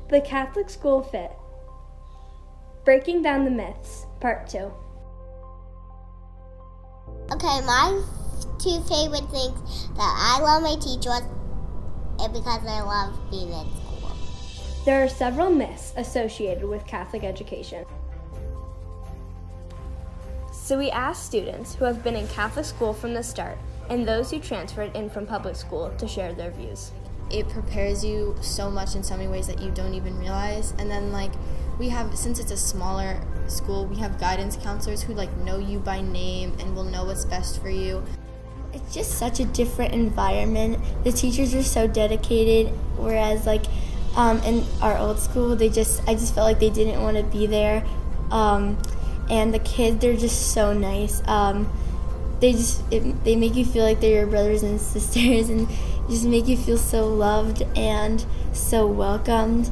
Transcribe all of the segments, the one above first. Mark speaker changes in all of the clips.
Speaker 1: The Catholic School Fit. Breaking Down the Myths, Part 2.
Speaker 2: Okay, my two favorite things that I love my teachers and because I love being in school.
Speaker 1: There are several myths associated with Catholic education. So we asked students who have been in Catholic school from the start and those who transferred in from public school to share their views.
Speaker 3: It prepares you so much in so many ways that you don't even realize. And then we have, since it's a smaller school, we have guidance counselors who know you by name and will know what's best for you.
Speaker 4: It's just such a different environment. The teachers are so dedicated, whereas in our old school, I just felt like they didn't want to be there. And the kids, they're just so nice. They make you feel like they're your brothers and sisters, and just make you feel so loved and so welcomed.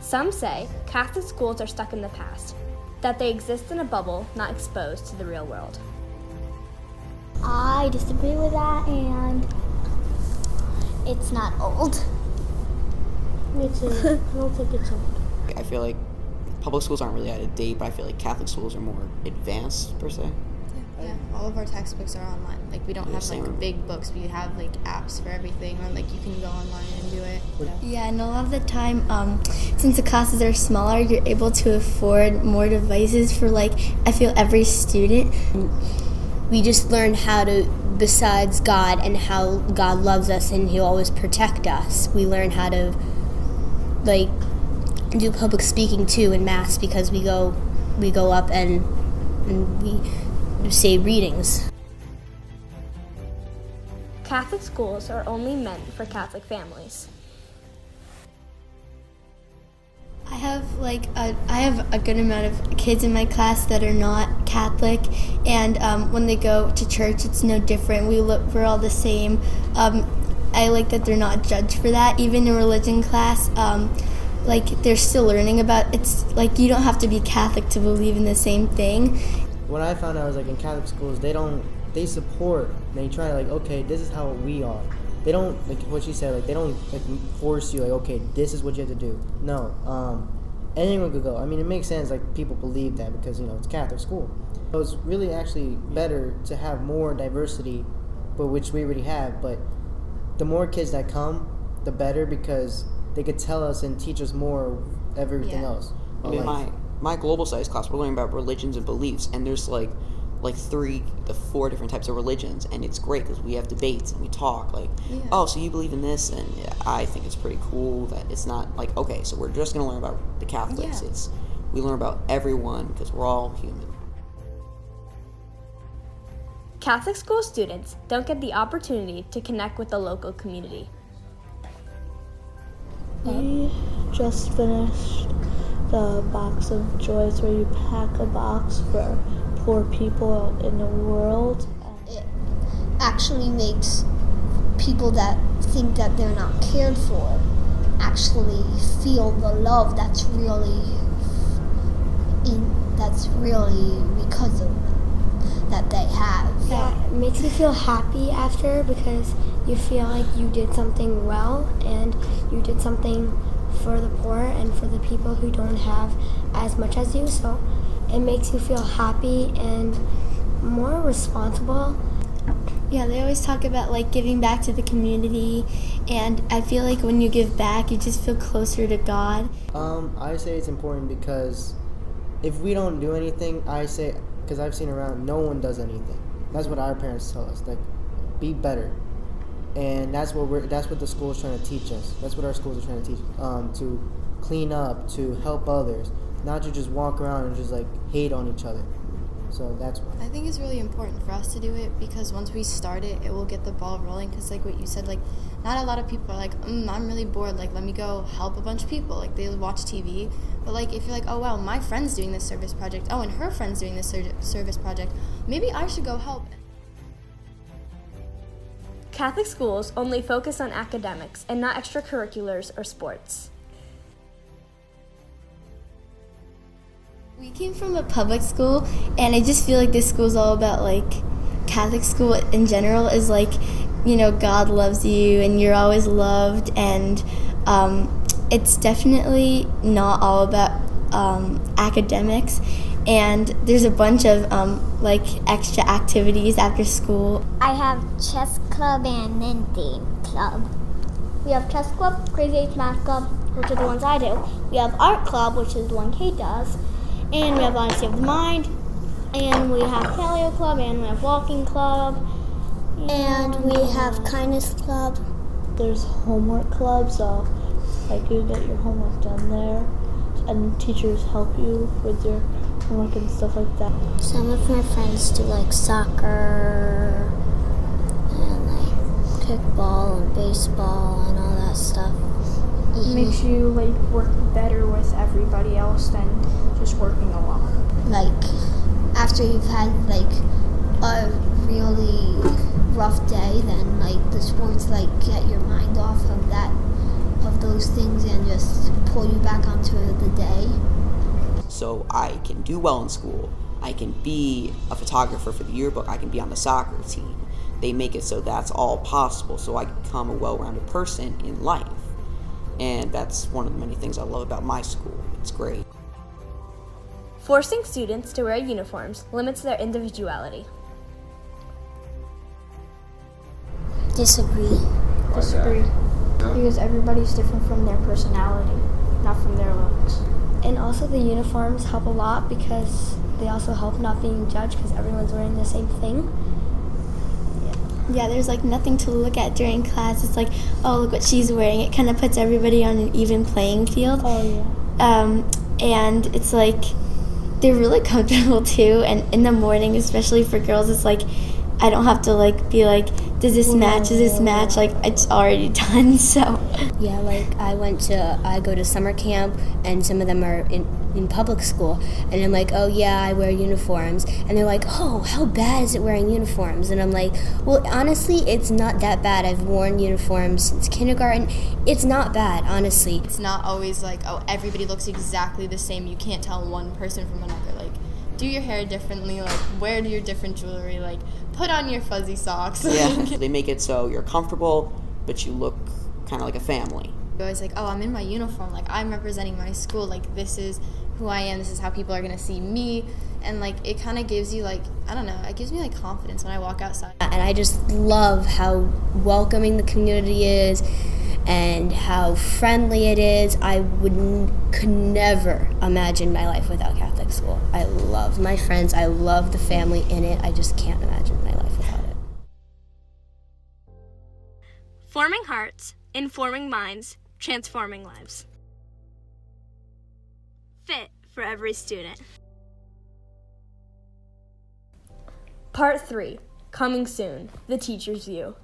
Speaker 1: Some say Catholic schools are stuck in the past, that they exist in a bubble not exposed to the real world.
Speaker 2: I disagree with that, and it's not old.
Speaker 5: Me too. I don't think it's old.
Speaker 6: I feel like public schools aren't really out of date, but I feel like Catholic schools are more advanced, per se.
Speaker 3: Yeah, all of our textboots are online. We don't have big books. We have apps for everything, or you can go online and do it.
Speaker 4: Yeah, and a lot of the time, since the classes are smaller, you're able to afford more devices for I feel every student.
Speaker 7: We just learn how to, besides God and how God loves us and He'll always protect us, we learn how to do public speaking too in Mass, because we go up and we say readings.
Speaker 1: Catholic schools are only meant for Catholic families.
Speaker 4: I have a good amount of kids in my class that are not Catholic, and when they go to church, it's no different. We're all the same. I like that they're not judged for that. Even in religion class, they're still learning about it's you don't have to be Catholic to believe in the same thing.
Speaker 8: What I found out was in Catholic schools, they support. They try okay, this is how we are. They don't what she said. They don't force you. Okay, this is what you have to do. No, anyone could go. I mean, it makes sense. People believe that because it's Catholic school. So it's really actually better to have more diversity, but which we already have. But the more kids that come, the better, because they could tell us and teach us more of everything else.
Speaker 6: I mean, my global studies class, we're learning about religions and beliefs, and there's 3 to 4 different types of religions, and it's great because we have debates and we talk oh, so you believe in this, and I think it's pretty cool that it's not okay, so we're just going to learn about the Catholics. We learn about everyone because we're all human.
Speaker 1: Catholic school students don't get the opportunity to connect with the local community.
Speaker 5: We just finished the Box of Joys, where you pack a box for poor people in the world.
Speaker 2: It actually makes people that think that they're not cared for actually feel the love that's really because of that they have.
Speaker 5: Yeah, it makes you feel happy after, because you feel like you did something well and you did something for the poor and for the people who don't have as much as you. So it makes you feel happy and more responsible.
Speaker 4: Yeah, they always talk about giving back to the community, and I feel like when you give back, you just feel closer to God.
Speaker 8: I say it's important because if we don't do anything, because I've seen around, no one does anything. That's what our parents tell us. Be better, and that's what the school is trying to teach us. That's what our schools are trying to teach. To clean up, to help others, not to just walk around and just hate on each other. So that's why
Speaker 3: I think it's really important for us to do it, because once we start it, it will get the ball rolling. Because what you said, not a lot of people are I'm really bored, let me go help a bunch of people. They watch TV, but if you're oh wow, my friend's doing this service project, oh, and her friend's doing this service project, maybe I should go help.
Speaker 1: Catholic schools only focus on academics and not extracurriculars or sports.
Speaker 4: We came from a public school, and I just feel this school is all about Catholic school in general is God loves you and you're always loved, and it's definitely not all about academics, and there's a bunch of extra activities after school.
Speaker 2: I have chess club and Ninty club.
Speaker 9: We have chess club, Crazy 8 math club, which are the ones I do. We have art club, which is the one Kate does. And we have Honesty of the Mind. And we have paleo club, and we have walking club.
Speaker 2: And we have kindness club.
Speaker 10: There's homework club, so you get your homework done there, and teachers help you with your homework and stuff like that.
Speaker 2: Some of my friends do soccer and kickball and baseball and all that stuff.
Speaker 11: It makes you work better with everybody else than just working alone.
Speaker 2: After you've had a really rough day, then the sports get your mind off of those things and just pull you back onto the day.
Speaker 6: So I can do well in school. I can be a photographer for the yearbook. I can be on the soccer team. They make it so that's all possible, so I can become a well-rounded person in life. And that's one of the many things I love about my school. It's great.
Speaker 1: Forcing students to wear uniforms limits their individuality.
Speaker 2: Disagree.
Speaker 11: Because everybody's different from their personality, not from their looks.
Speaker 5: And also the uniforms help a lot because they also help not being judged because everyone's wearing the same thing.
Speaker 4: Yeah, there's nothing to look at during class. It's oh, look what she's wearing. It kind of puts everybody on an even playing field.
Speaker 10: Oh, yeah.
Speaker 4: And it's they're really comfortable too. And in the morning, especially for girls, it's I don't have to be does this match? Does this match? It's already done. So
Speaker 7: Yeah, I go to summer camp, and some of them are in public school, and I'm oh yeah, I wear uniforms, and they're oh, how bad is it wearing uniforms? And I'm well, honestly, it's not that bad. I've worn uniforms since kindergarten. It's not bad, honestly.
Speaker 3: It's not always oh, everybody looks exactly the same. You can't tell one person from another. Do your hair differently, wear your different jewelry, put on your fuzzy socks.
Speaker 6: Yeah, they make it so you're comfortable, but you look kind of like a family.
Speaker 3: You're always oh, I'm in my uniform, I'm representing my school, this is who I am, this is how people are going to see me, and it kind of gives you I don't know, it gives me confidence when I walk outside.
Speaker 7: And I just love how welcoming the community is and how friendly it is. I could never imagine my life without Catholic school. I love my friends. I love the family in it. I just can't imagine my life without it.
Speaker 1: Forming hearts, informing minds, transforming lives. Fit for every student. Part 3, coming soon, the teacher's view.